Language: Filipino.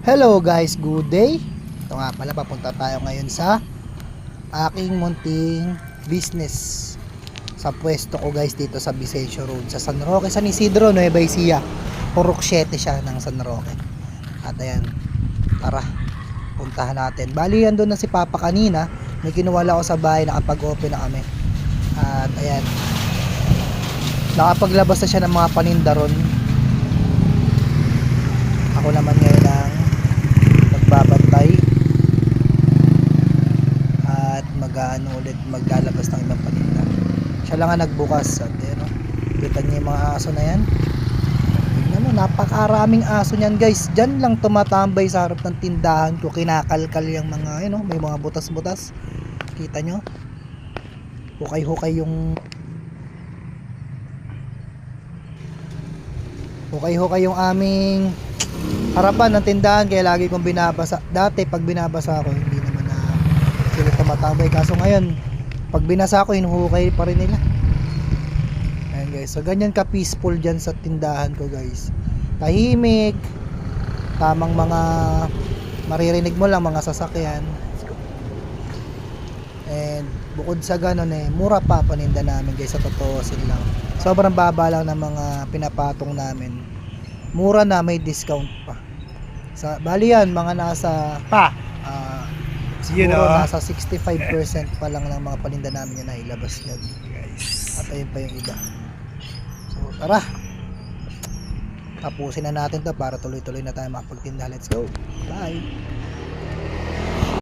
Hello guys, good day. Ito nga pala, papunta tayo ngayon sa aking munting business. Sa pwesto ko guys dito sa Vicencio Road, sa San Roque, San Isidro, Nueva Ecija. Purok 7 siya ng San Roque. At ayan, tara, puntahan natin. Bali, andun na si Papa kanina. May kinuwala ako sa bahay, nakapag-open na kami. At ayan, nakapaglabas na siya ng mga paninda ron. Ako naman ngayon ang magbabantay at maglalabas ng ibang paninda. Siya lang ang nagbukas at kita niyo yung mga aso na yan. Tingnan mo, napakaraming aso niyan guys. Diyan lang tumatambay sa harap ng tindahan ko, kinakalkal yung mga may mga butas-butas. Kita nyo, hukay-hukay yung aming harapan ng tindahan, kaya lagi kong binabasa. Dati pag binabasa ako, hindi naman na sila tumatambay, kaso ngayon pag binasa ko, hinuhukay pa rin nila. Ayan guys, so ganyan ka peaceful dyan sa tindahan ko guys. Tahimik, tamang mga maririnig mo lang mga sasakyan. And bukod sa ganun mura pa paninda namin guys, sa totoo lang. Sobrang baba lang ng mga pinapatong namin. Mura na, may discount pa. Bali yan, mga nasa siguro nasa 65% pa lang ng mga paninda namin yung nailabas yan. At ayun pa yung iba. So tara, tapusin na natin to para tuloy-tuloy na tayo makapagtinda. Let's go, bye.